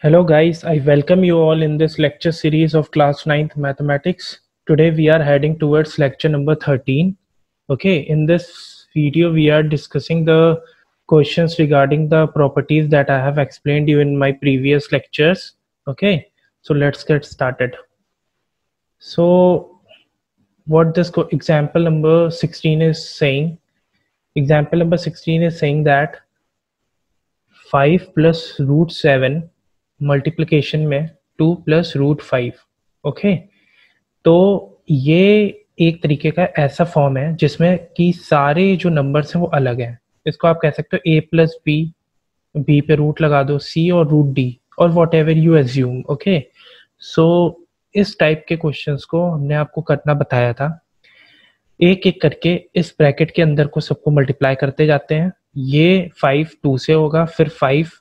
Hello guys, I welcome you all in this lecture series of class 9th mathematics. Today we are heading towards lecture number 13. Okay, in this video we are discussing the questions regarding the properties that I have explained you in my previous lectures. Okay, so let's get started. So what this example number 16 is saying, example number 16 is saying that 5 plus root 7 multiplication में 2 plus root 5. Okay, तो ये एक तरीके का ऐसा form है जिसमें कि सारे जो नंबर्स हैं वो अलग हैं. इसको आप कह सकते हो a प्लस बी पे रूट लगा दो, c और रूट d और whatever you assume. Okay, so इस टाइप के क्वेश्चंस को हमने आपको करना बताया था. एक एक करके इस ब्रैकेट के अंदर को सबको मल्टीप्लाई करते जाते हैं. ये 5 2 से होगा, फिर 5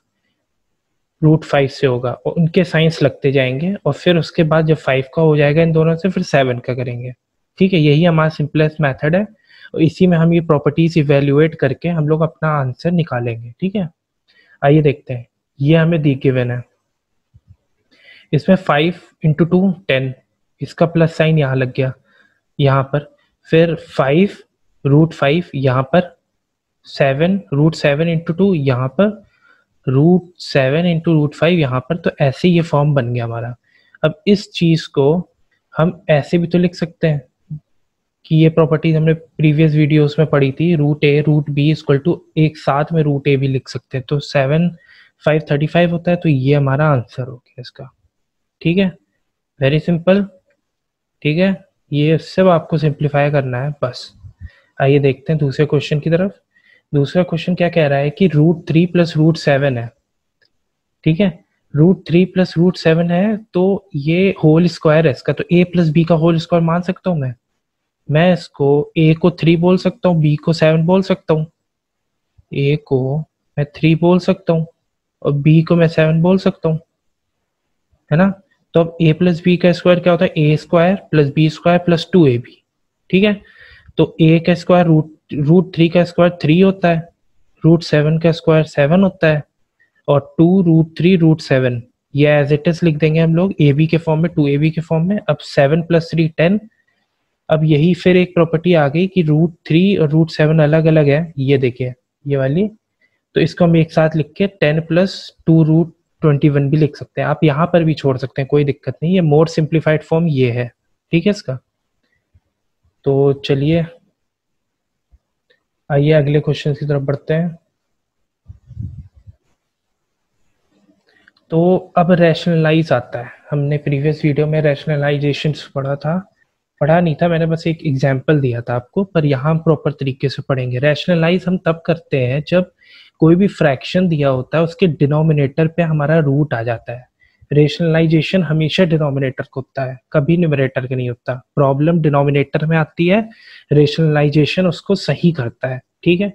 रूट 5 से होगा और उनके साइंस लगते जाएंगे और फिर उसके बाद जब 5 का हो जाएगा इन दोनों से फिर 7 का करेंगे. ठीक है, यही हमारा सिंपलेस्ट मेथड है और इसी में हम ये प्रॉपर्टीज इवेल्युएट करके हम लोग अपना आंसर निकालेंगे. ठीक है, आइए देखते हैं. ये हमें दी गिवन है. इसमें 5 इंटू 2 10, इसका प्लस साइन यहाँ लग गया यहाँ पर, फिर 5 रूट 5 यहाँ पर, 7 रूट 7 इंटू 2 यहाँ पर, रूट 7 इंटू रूट 5 यहाँ पर. तो ऐसे ये फॉर्म बन गया हमारा. अब इस चीज को हम ऐसे भी तो लिख सकते हैं कि ये प्रॉपर्टीज हमने प्रीवियस वीडियोस में पढ़ी थी, root A root B equal to एक साथ में रूट ए भी लिख सकते हैं. तो 7 5 35 होता है. तो ये हमारा आंसर हो गया इसका. ठीक है, वेरी सिंपल. ठीक है, ये सब आपको सिंप्लीफाई करना है बस. आइए देखते हैं दूसरे क्वेश्चन की तरफ. दूसरा क्वेश्चन क्या कह रहा है कि रूट 3 प्लस रूट 7 है. ठीक है, रूट 3 प्लस रूट 7 है तो ये होल स्क्वायर है इसका. तो a प्लस बी का होल स्क्वायर मान सकता हूँ मैं इसको a को 3 बोल सकता हूँ, b को 7 बोल सकता हूँ, a को मैं 3 बोल सकता हूँ और b को मैं 7 बोल सकता हूँ, है ना. तो अब a प्लस बी का स्क्वायर क्या होता है, a square plus B square plus 2ab. ठीक है, तो a का स्क्वायर रूट 3 का स्क्वायर 3 होता है, रूट 7 का स्क्वायर 7 होता है और 2 रूट 3 रूट 7. ये एज इट इज लिख देंगे हम लोग ए बी के फॉर्म में, 2ab के फॉर्म में. अब 7 प्लस 3 10. अब यही फिर एक प्रॉपर्टी आ गई कि रूट 3 और रूट 7 अलग अलग है. ये देखिए ये वाली, तो इसको हम एक साथ लिख के 10 प्लस 2 रूट 21 भी लिख सकते हैं. आप यहाँ पर भी छोड़ सकते हैं, कोई दिक्कत नहीं. ये मोर सिंप्लीफाइड फॉर्म ये है. ठीक है इसका. तो चलिए आइए अगले क्वेश्चन की तरफ बढ़ते हैं. तो अब रैशनलाइज आता है. हमने प्रीवियस वीडियो में रैशनलाइजेशन पढ़ा नहीं था, मैंने बस एक एग्जांपल दिया था आपको, पर यहाँ हम प्रॉपर तरीके से पढ़ेंगे. रैशनलाइज हम तब करते हैं जब कोई भी फ्रैक्शन दिया होता है उसके डिनोमिनेटर पे हमारा रूट आ जाता है. रेशनलाइजेशन हमेशा डिनोमिनेटर को होता है, कभी न्यूमरेटर का नहीं होता. प्रॉब्लम डिनोमिनेटर में आती है, रेशनलाइजेशन उसको सही करता है. ठीक है,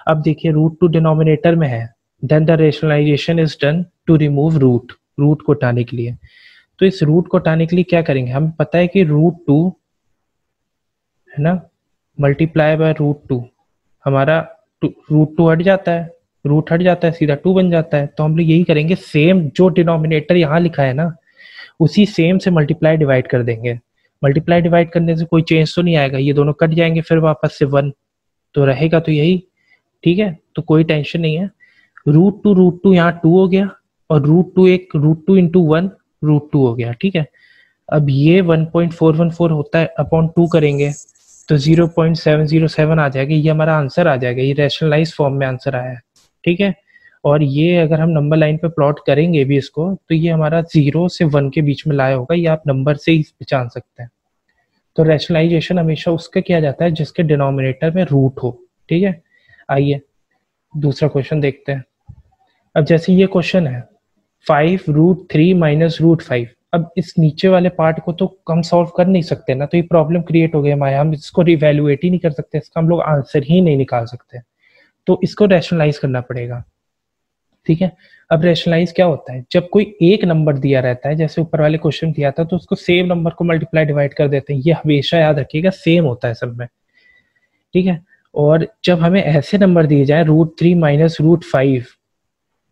अब देखिए रूट टू डिनोमिनेटर में है, then the rationalization is done to remove root को हटाने के लिए. तो इस रूट को हटाने के लिए क्या करेंगे, हमें पता है कि रूट 2 है ना, मल्टीप्लाई बाय रूट 2, हमारा रूट 2 हट जाता है, रूट हट जाता है, सीधा 2 बन जाता है. तो हम लोग यही करेंगे, सेम जो डिनोमिनेटर यहाँ लिखा है ना उसी सेम से मल्टीप्लाई डिवाइड कर देंगे. मल्टीप्लाई डिवाइड करने से कोई चेंज तो नहीं आएगा, ये दोनों कट जाएंगे फिर वापस से 1 तो रहेगा तो यही. ठीक है, तो कोई टेंशन नहीं है. रूट टू यहाँ 2 हो गया और रूट टू इंटू 1 रूट 2 हो गया. ठीक है, अब ये 1.414 होता है अपॉन 2 करेंगे तो 0.707 आ जाएगा. ये हमारा आंसर आ जाएगा, ये रैशनलाइज फॉर्म में आंसर आया है. ठीक है, और ये अगर हम नंबर लाइन पे प्लॉट करेंगे भी इसको तो ये हमारा 0 से 1 के बीच में लाया होगा, ये आप नंबर से ही पहचान सकते हैं. तो रैशनलाइजेशन हमेशा उसका किया जाता है जिसके डिनोमिनेटर में रूट हो. ठीक है, आइए दूसरा क्वेश्चन देखते हैं. अब जैसे ये क्वेश्चन है 5 रूट 3 माइनस रूट 5. अब इस नीचे वाले पार्ट को तो हम सॉल्व कर नहीं सकते ना, तो ये प्रॉब्लम क्रिएट हो गया हमारे, हम इसको रिवैल्यूएट ही नहीं कर सकते, इसका हम लोग आंसर ही नहीं निकाल सकते. तो इसको रैशनलाइज करना पड़ेगा. ठीक है, अब रैशनलाइज क्या होता है, जब कोई एक नंबर दिया रहता है, जैसे ऊपर वाले क्वेश्चन दिया था, तो उसको सेम नंबर को मल्टीप्लाई डिवाइड कर देते हैं. ये हमेशा याद रखिएगा, सेम होता है सब में. ठीक है, और जब हमें ऐसे नंबर दिए जाए रूट 3 माइनस रूट 5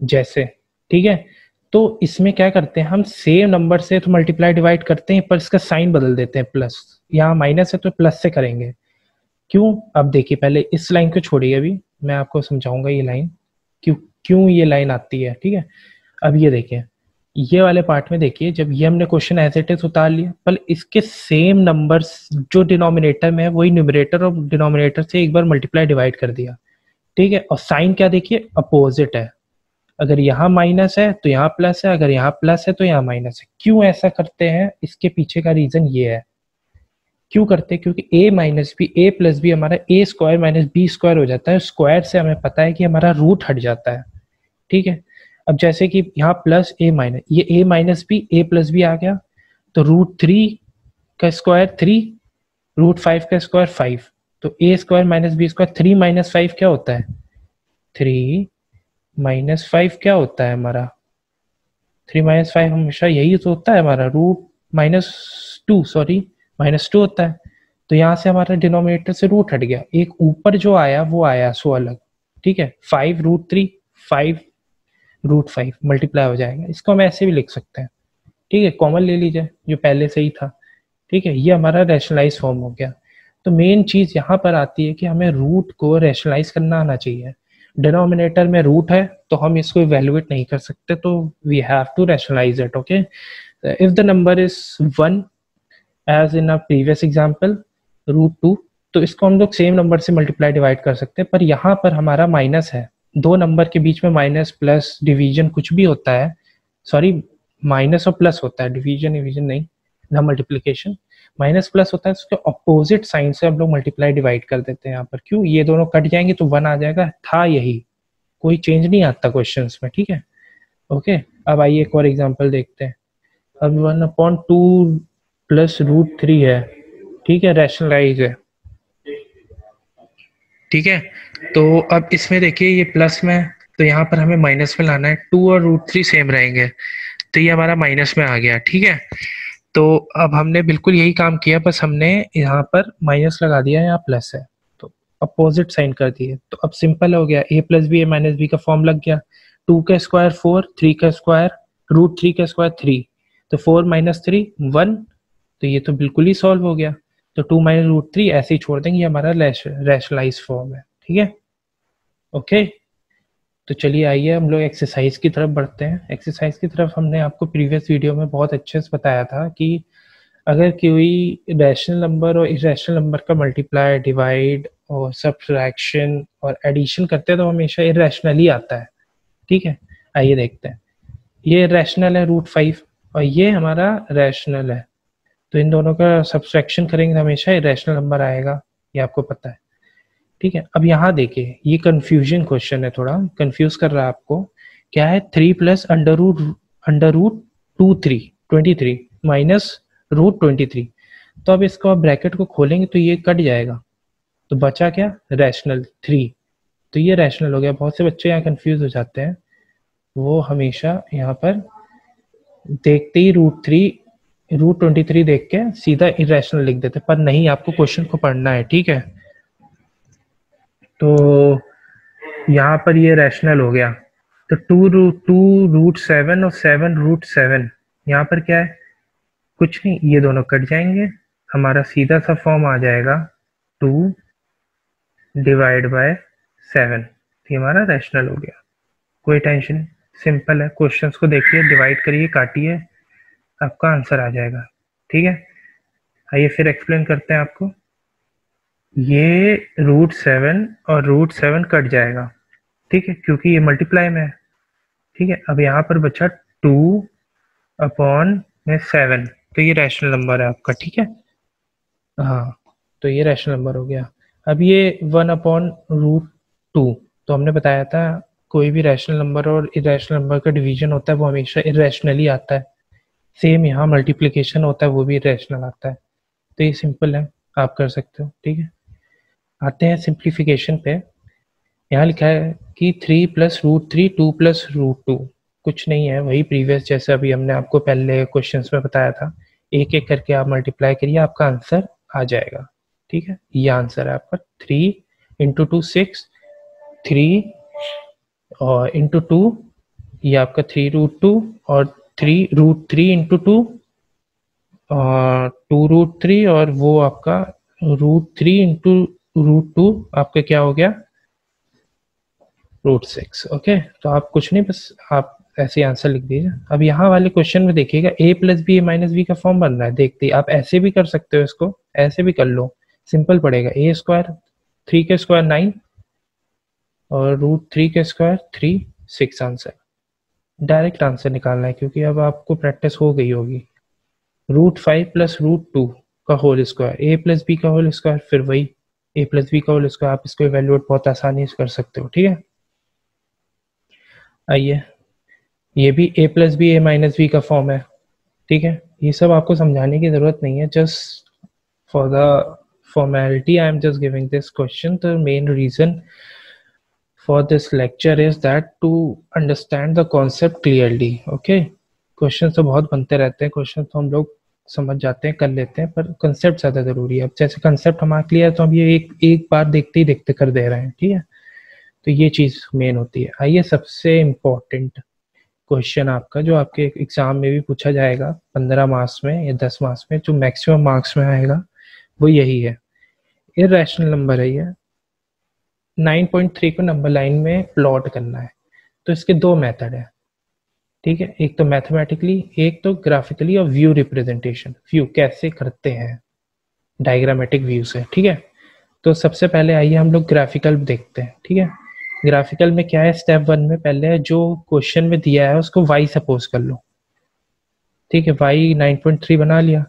जैसे, ठीक है, तो इसमें क्या करते हैं, हम सेम नंबर से तो मल्टीप्लाई डिवाइड करते हैं, पर इसका साइन बदल देते हैं, प्लस, यहाँ माइनस है तो प्लस से करेंगे। क्यों? अब देखिए, पहले इस लाइन को छोड़िए, अभी मैं आपको समझाऊंगा ये लाइन क्यों क्यों ये लाइन आती है, ठीक है। अब ये देखिए, ये वाले पार्ट में देखिए, जब ये हमने क्वेश्चन एज इट इज उतार लिया, पर इसके सेम नंबर्स जो डिनोमिनेटर में है वही न्यूमरेटर और डिनोमिनेटर से एक बार मल्टीप्लाई डिवाइड कर दिया, ठीक है। और साइन क्या देखिए, अपोजिट है। अगर यहाँ माइनस है तो यहाँ प्लस है, अगर यहाँ प्लस है तो यहाँ माइनस है। क्यों ऐसा करते हैं, इसके पीछे का रीजन ये है। क्यों करते हैं? क्योंकि a minus B, A plus B हमारा a square minus B square हो जाता है। स्क्वायर से हमें पता है कि हमारा रूट हट जाता है, ठीक है। अब जैसे कि यहाँ प्लस a माइनस, ये a minus B, a plus B आ गया, तो रूट 3 का स्क्वायर 3, रूट 5 का स्क्वायर 5, तो a square minus B square, 3 minus 5 क्या होता है, 3 माइनस 5 क्या होता है हमारा, 3 माइनस 5 हमेशा यही तो होता है हमारा, रूट माइनस 2, सॉरी माइनस 2 होता है। तो यहाँ से हमारा डिनोमिनेटर से रूट हट गया, एक ऊपर जो आया वो आया सो अलग, ठीक है। 5 रूट 3, 5 रूट 5 मल्टीप्लाई हो जाएगा। इसको हम ऐसे भी लिख सकते हैं, ठीक है, कॉमन ले लीजिए जो पहले से ही था, ठीक है। ये हमारा रैशनलाइज फॉर्म हो गया। तो मेन चीज यहाँ पर आती है कि हमें रूट को रैशनलाइज करना आना चाहिए। डिनोमिनेटर में रूट है तो हम इसको इवेल्युएट नहीं कर सकते, तो we have to rationalize it, okay. If the number is 1 as in a previous example root 2, तो इसको हम लोग सेम नंबर से मल्टीप्लाई डिवाइड कर सकते हैं। पर यहाँ पर हमारा माइनस है, दो नंबर के बीच में माइनस प्लस डिवीजन कुछ भी होता है, सॉरी माइनस और प्लस होता है, डिवीजन डिवीजन नहीं ना, मल्टीप्लिकेशन माइनस प्लस होता है, उसके अपोजिट साइन से हम लोग मल्टीप्लाई डिवाइड कर देते हैं यहाँ पर। क्यों? ये दोनों कट जाएंगे तो 1 आ जाएगा, था यही, कोई चेंज नहीं आता क्वेश्चंस में, ठीक है, ओके। अब आइए एक और एग्जांपल देखते हैं। अब 1/2 प्लस रूट 3 है, ठीक है, रैशनलाइज है, ठीक है। तो अब इसमें देखिए ये प्लस में, तो यहाँ पर हमें माइनस में लाना है, 2 और रूट 3 सेम रहेंगे, तो ये हमारा माइनस में आ गया, ठीक है। तो अब हमने बिल्कुल यही काम किया, बस हमने यहाँ पर माइनस लगा दिया, यहाँ प्लस है, तो अपोजिट साइन कर दिए। तो अब सिंपल हो गया, a plus B, A minus B का फॉर्म लग गया। 2 का स्क्वायर 4, 3 का स्क्वायर रूट 3 का स्क्वायर 3, तो 4 माइनस 3 1, तो ये तो बिल्कुल ही सॉल्व हो गया। तो 2 माइनस रूट 3 ऐसे ही छोड़ देंगे, ये हमारा रैशनलाइज फॉर्म है, ठीक है, ओके। तो चलिए आइए हम लोग एक्सरसाइज की तरफ बढ़ते हैं। एक्सरसाइज की तरफ हमने आपको प्रीवियस वीडियो में बहुत अच्छे से बताया था कि अगर कोई रैशनल नंबर और इरेशनल नंबर का मल्टीप्लाई, डिवाइड और सब्ट्रैक्शन और एडिशन करते हैं तो हमेशा इरेशनल ही आता है, ठीक है। आइए देखते हैं, ये रैशनल है रूट 5 और ये हमारा रैशनल है, तो इन दोनों का सब्ट्रैक्शन करेंगे तो हमेशा इरेशनल नंबर आएगा, ये आपको पता है, ठीक है। अब यहाँ देखिए, ये कंफ्यूजन क्वेश्चन है, थोड़ा कंफ्यूज कर रहा है आपको। क्या है, 3 plus under root 23 minus root 23। तो अब इसको आप ब्रैकेट को खोलेंगे तो ये कट जाएगा, तो बचा क्या, रैशनल 3, तो ये रैशनल हो गया। बहुत से बच्चे यहाँ कंफ्यूज हो जाते हैं, वो हमेशा यहाँ पर देखते ही रूट 23 देख के सीधा इरेशनल लिख देते, पर नहीं, आपको क्वेश्चन को पढ़ना है, ठीक है। तो यहाँ पर ये रैशनल हो गया, तो 2 रूट 7 और 7 रूट 7, यहाँ पर क्या है, कुछ नहीं, ये दोनों कट जाएंगे, हमारा सीधा सा फॉर्म आ जाएगा 2 डिवाइड बाय 7, ये हमारा रैशनल हो गया। कोई टेंशन, सिंपल है, क्वेश्चंस को देखिए, डिवाइड करिए, काटिए, आपका आंसर आ जाएगा, ठीक है। आइए फिर एक्सप्लेन करते हैं आपको। ये रूट 7 और रूट 7 कट जाएगा, ठीक है, क्योंकि ये मल्टीप्लाई में है, ठीक है। अब यहाँ पर बचा 2/7, तो ये रैशनल नंबर है आपका, ठीक है, हाँ, तो ये रैशनल नंबर हो गया। अब ये 1/√2, तो हमने बताया था कोई भी रैशनल नंबर और इरेशनल नंबर का डिवीजन होता है वो हमेशा इरेशनल ही आता है। सेम यहाँ मल्टीप्लिकेशन होता है वो भी इरेशनल आता है, तो ये सिंपल है, आप कर सकते हो, ठीक है। आते हैं सिंप्लीफिकेशन पे। यहाँ लिखा है कि 3 प्लस रूट 3 2 प्लस रूट 2, कुछ नहीं है, वही प्रीवियस जैसे अभी हमने आपको पहले क्वेश्चंस में बताया था, एक एक करके आप मल्टीप्लाई करिए, आपका आंसर आ जाएगा, ठीक है। ये आंसर है आपका, 3 × 2 6, 3 और × 2 ये आपका 3√2 और 3√3 इंटू 2 और 2√3 और वो आपका √3 इंटू √2 आपका क्या हो गया √6। ओके, तो आप कुछ नहीं, बस आप ऐसे आंसर लिख दीजिए। अब यहाँ वाले क्वेश्चन में देखिएगा a plus B A minus B का फॉर्म बन रहा है। देखते ही आप ऐसे भी कर सकते हो, इसको ऐसे भी कर लो, सिंपल पड़ेगा। a स्क्वायर 3 के स्क्वायर 9 और √3 के स्क्वायर 3 6 आंसर। डायरेक्ट आंसर निकालना है क्योंकि अब आपको प्रैक्टिस हो गई होगी। √5 प्लस √2 का होल स्क्वायर, ए प्लस बी का होल स्क्वायर, फिर वही a प्लस बी का होल स्क्वायर। आप इसको इवेल्युएट बहुत आसानी से कर सकते हो। ठीक है, आइए, ये भी a plus B A minus B का फॉर्म है। ठीक है, ये सब आपको समझाने की जरूरत नहीं है, just for the formality I am just giving this question. The main reason for this lecture is that to understand the concept clearly. Okay, question तो बहुत बनते रहते हैं, क्वेश्चन तो हम लोग समझ जाते हैं, कर लेते हैं, पर कंसेप्ट ज़्यादा ज़रूरी है। अब जैसे कंसेप्ट हमारा क्लियर, तो हम ये एक बार देखते ही देखते कर दे रहे हैं। ठीक है, तो ये चीज़ मेन होती है। आइए, सबसे इम्पोर्टेंट क्वेश्चन आपका जो आपके एग्जाम में भी पूछा जाएगा 15 मार्क्स में या 10 मार्क्स में, जो मैक्सिमम मार्क्स में आएगा वो यही है। इररेशनल नंबर है ये, 9.3 को नंबर लाइन में प्लॉट करना है। तो इसके दो मेथड है। ठीक है, एक तो मैथमेटिकली, एक तो ग्राफिकली और व्यू रिप्रेजेंटेशन। व्यू कैसे करते हैं, डायग्रामेटिक व्यू से। ठीक है, तो सबसे पहले आइए हम लोग ग्राफिकल देखते हैं। ठीक है, ग्राफिकल में क्या है, स्टेप 1 में पहले जो क्वेश्चन में दिया है उसको y सपोज कर लो। ठीक है, y 9.3 बना लिया।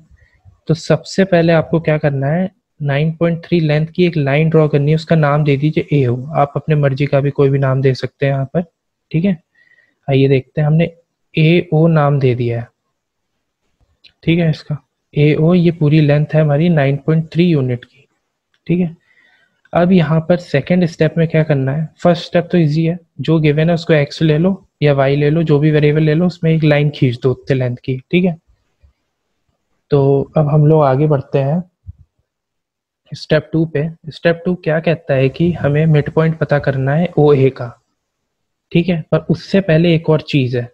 तो सबसे पहले आपको क्या करना है, 9.3 लेंथ की एक लाइन ड्रॉ करनी है, उसका नाम दे दीजिए ए ओ। आप अपने मर्जी का भी कोई भी नाम दे सकते हैं यहाँ पर। ठीक है, आइए देखते हैं, हमने ए ओ नाम दे दिया है। ठीक है, इसका ए ओ, ये पूरी लेंथ है हमारी 9.3 यूनिट की। ठीक है, अब यहाँ पर सेकेंड स्टेप में क्या करना है, फर्स्ट स्टेप तो इजी है, जो गिवन है उसको x ले लो या y ले लो, जो भी वेरिएबल ले लो, उसमें एक लाइन खींच दो उतने लेंथ की। ठीक है, तो अब हम लोग आगे बढ़ते हैं स्टेप 2 पे। स्टेप 2 क्या कहता है कि हमें मिड पॉइंट पता करना है ओ ए का। ठीक है, पर उससे पहले एक और चीज़ है,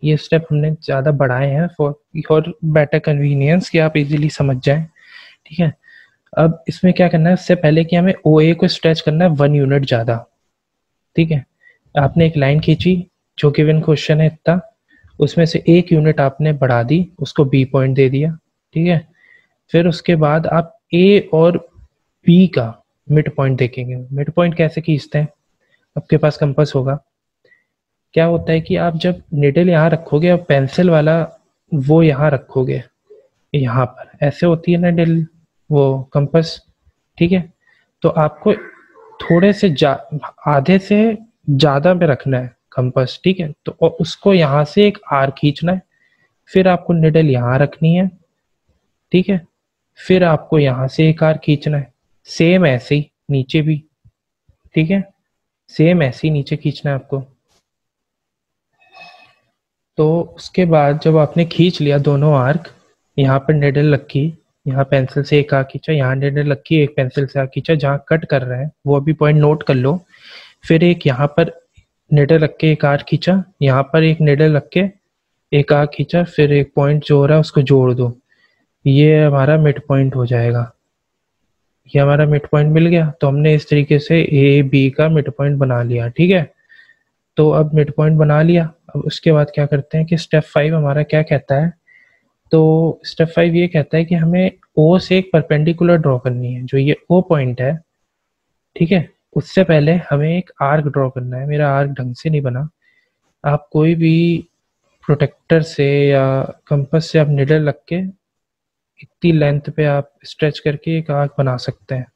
ये स्टेप हमने ज़्यादा बढ़ाए हैं फॉर बेटर कन्वीनियंस, कि आप इजीली समझ जाएं। ठीक है, अब इसमें क्या करना है, उससे पहले कि हमें ओ ए को स्ट्रेच करना है 1 यूनिट ज़्यादा। ठीक है, आपने एक लाइन खींची, जो गिवन क्वेश्चन है इतना, उसमें से 1 यूनिट आपने बढ़ा दी, उसको बी पॉइंट दे दिया। ठीक है, फिर उसके बाद आप ए और बी का मिड पॉइंट देखेंगे। मिड पॉइंट कैसे खींचते हैं, आपके पास कंपास होगा। क्या होता है कि आप जब निडल यहाँ रखोगे और पेंसिल वाला वो यहाँ रखोगे, यहाँ पर ऐसे होती है ना निडल, वो कंपास। ठीक है, तो आपको थोड़े से आधे से ज़्यादा में रखना है कंपास। ठीक है, तो और उसको यहाँ से एक आर खींचना है, फिर आपको निडल यहाँ रखनी है। ठीक है, फिर आपको यहाँ से एक आर खींचना है, सेम ऐसे ही नीचे भी। ठीक है, सेम ऐसे ही नीचे खींचना है आपको। तो उसके बाद जब आपने खींच लिया दोनों आर्क, यहाँ पर निडल रखी, यहाँ पेंसिल से एक आर्क खींचा, यहाँ निडल रखी, एक पेंसिल से आर्क खींचा, जहाँ कट कर रहे हैं वो अभी पॉइंट नोट कर लो। फिर एक यहाँ पर निडल रख के एक आर्क खींचा, यहाँ पर एक निडल रख के एक आर्क खींचा, फिर एक पॉइंट जो हो रहा है उसको जोड़ दो। ये हमारा मिड पॉइंट हो जाएगा। ये हमारा मिड पॉइंट मिल गया। तो हमने इस तरीके से ए बी का मिड पॉइंट बना लिया। ठीक है, तो अब मिड पॉइंट बना लिया। अब उसके बाद क्या करते हैं कि स्टेप 5 हमारा क्या कहता है, तो स्टेप 5 ये कहता है कि हमें ओ से एक परपेंडिकुलर ड्रॉ करनी है, जो ये ओ पॉइंट है। ठीक है, उससे पहले हमें एक आर्क ड्रॉ करना है। मेरा आर्क ढंग से नहीं बना, आप कोई भी प्रोटेक्टर से या कंपास से आप निडल रख के इतनी लेंथ पे आप स्ट्रेच करके एक आर्क बना सकते हैं।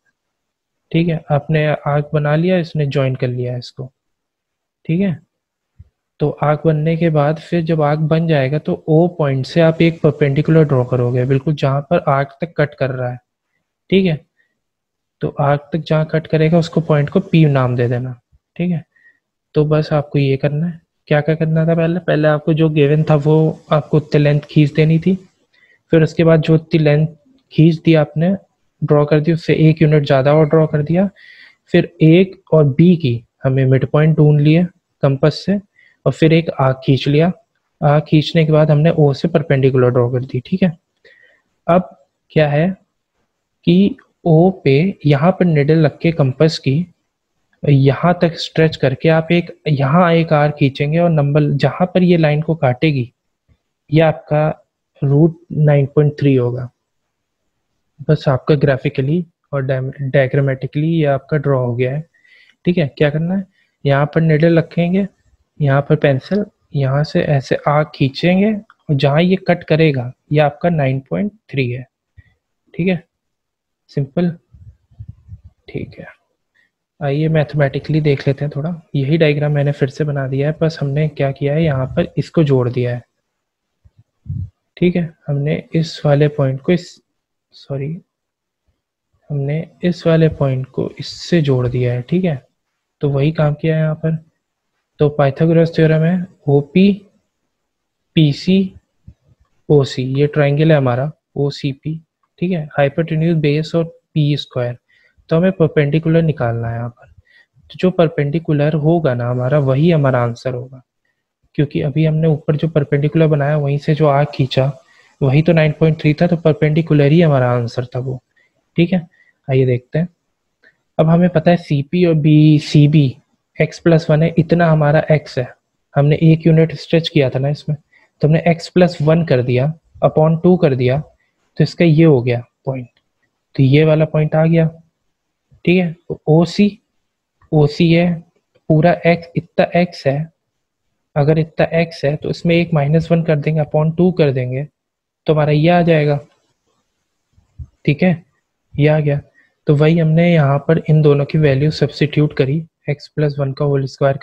ठीक है, आपने आर्क बना लिया, इसने ज्वाइन कर लिया इसको। ठीक है, तो आर्क बनने के बाद फिर जब आर्क बन जाएगा तो ओ पॉइंट से आप एक परपेंडिकुलर ड्रॉ करोगे, बिल्कुल जहां पर आर्क तक कट कर रहा है। ठीक है, तो आर्क तक जहां कट करेगा उसको पॉइंट को पी नाम दे देना। ठीक है, तो बस आपको ये करना है। क्या क्या करना था, पहले आपको जो गिवन था वो आपको उतनी लेंथ खींच देनी थी। फिर उसके बाद जो उतनी लेंथ खींच दी आपने, ड्रॉ कर दी, उससे 1 यूनिट ज़्यादा और ड्रॉ कर दिया। फिर एक और बी की हमें मिड पॉइंट ढूंढ लिए कंपास से, और फिर एक आर्क खींच लिया। आर्क खींचने के बाद हमने ओ से परपेंडिकुलर ड्रॉ कर दी, ठीक है। अब क्या है कि ओ पे यहाँ पर निडल रख के कंपास की यहाँ तक स्ट्रेच करके आप एक यहाँ एक आर्क खींचेंगे और नंबर जहाँ पर ये लाइन को काटेगी ये आपका रूट 9.3 होगा। बस आपका ग्राफिकली और डायग्रामेटिकली ये आपका ड्रॉ हो गया है, ठीक है। क्या करना है, यहाँ पर निडल रखेंगे, यहाँ पर पेंसिल, यहाँ से ऐसे आर्क खींचेंगे और जहाँ ये कट करेगा ये आपका 9.3 है, ठीक है। सिंपल, ठीक है। आइए मैथमेटिकली देख लेते हैं थोड़ा। यही डायग्राम मैंने फिर से बना दिया है, बस हमने क्या किया है यहाँ पर इसको जोड़ दिया है, ठीक है। हमने इस वाले पॉइंट को हमने इस वाले पॉइंट को इससे जोड़ दिया है, ठीक है। तो वही काम किया है यहाँ पर। तो पाइथागोरस थ्योरम है ओपी पीसी ओसी, ये ट्राइंगल है हमारा ओसीपी, ठीक है। हाइपोटेन्यूज बेस और पी स्क्वायर, तो हमें परपेंडिकुलर निकालना है यहाँ पर। तो जो परपेंडिकुलर होगा ना हमारा, वही हमारा आंसर होगा, क्योंकि अभी हमने ऊपर जो परपेंडिकुलर बनाया वहीं से जो आर्क खींचा वही तो 9.3 था, तो परपेंडिकुलर ही हमारा आंसर था वो, ठीक है। आइए देखते हैं। अब हमें पता है सीपी और बी सी बी x+1 है, इतना हमारा x है। हमने एक यूनिट स्ट्रेच किया था ना इसमें, तो हमने x+1 कर दिया अपॉन 2 कर दिया, तो इसका ये हो गया पॉइंट, तो ये वाला पॉइंट आ गया, ठीक है। ओ सी है पूरा x, इतना x है, अगर इतना x है तो इसमें एक -1 कर देंगे अपॉन 2 कर देंगे तो हमारा ये आ जाएगा, ठीक है। ये आ गया। तो वही हमने यहाँ पर इन दोनों की वैल्यू सब्स्टिट्यूट करी, x+1 का होल स्क्वायर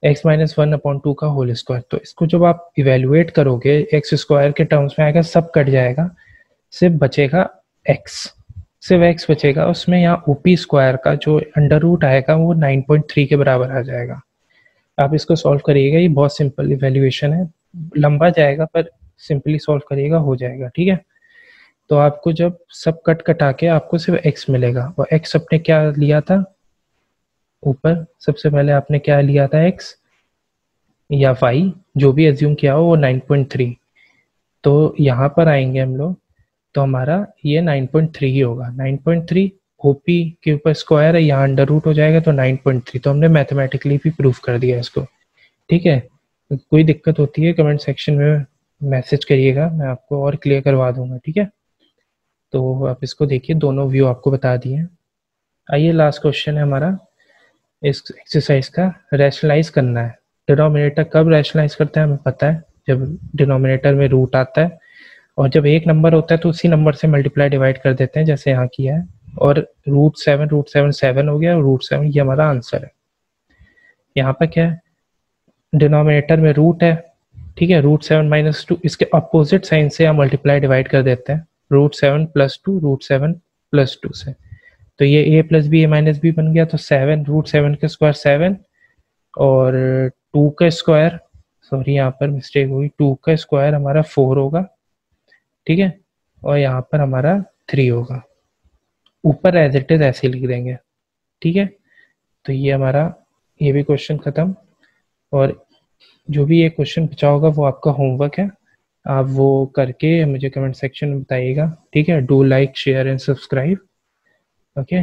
x-1/2 का होल स्क्वायर। तो इसको जब आप इवेल्युएट करोगे एक्स स्क्वायर के टर्म्स में आएगा, सब कट जाएगा, सिर्फ बचेगा x, सिर्फ x बचेगा। उसमें यहाँ ओपी स्क्वायर का जो अंडर रूट आएगा वो 9.3 के बराबर आ जाएगा। आप इसको सॉल्व करिएगा, ये बहुत सिंपल इवेल्युएशन है, लंबा जाएगा पर सिंपली सॉल्व करिएगा, हो जाएगा, ठीक है। तो आपको जब सब कट कटा के आपको सिर्फ x मिलेगा, और x अपने क्या लिया था ऊपर, सबसे पहले आपने क्या लिया था x या y, जो भी एज्यूम किया हो वो 9.3। तो यहाँ पर आएंगे हम लोग, तो हमारा ये 9.3 ही होगा। 9.3 ओपी के ऊपर स्क्वायर है, यहाँ अंडर रूट हो जाएगा तो 9.3। तो हमने मैथमेटिकली भी प्रूफ कर दिया इसको, ठीक है। कोई दिक्कत होती है कमेंट सेक्शन में मैसेज करिएगा, मैं आपको और क्लियर करवा दूंगा, ठीक है। तो आप इसको देखिए, दोनों व्यू आपको बता दिए। आइए लास्ट क्वेश्चन है हमारा इस एक्सरसाइज का, रैशनलाइज करना है। डिनोमिनेटर कब रैशनलाइज करते हैं हमें पता है, जब डिनोमिनेटर में रूट आता है, और जब एक नंबर होता है तो उसी नंबर से मल्टीप्लाई डिवाइड कर देते हैं, जैसे यहाँ किया है। और √7 7 हो गया, और √7 ये हमारा आंसर है। यहाँ पर क्या है, डिनोमिनेटर में रूट है, ठीक है। √7 - 2, इसके अपोजिट साइन से हम मल्टीप्लाई डिवाइड कर देते हैं, √7 + 2 √7 + 2 से। तो ये a + b a - b बन गया, तो 7 √7 का स्क्वायर 7, और 2 का स्क्वायर, सॉरी यहाँ पर मिस्टेक हुई, 2 का स्क्वायर हमारा 4 होगा, ठीक है। और यहाँ पर हमारा 3 होगा, ऊपर एज इट इज ऐसे लिख देंगे, ठीक है। तो ये हमारा ये भी क्वेश्चन खत्म, और जो भी ये क्वेश्चन बचा होगा वो आपका होमवर्क है, आप वो करके मुझे कमेंट सेक्शन में बताइएगा, ठीक है। Do like share and subscribe, okay.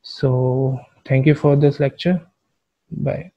So thank you for this lecture, bye.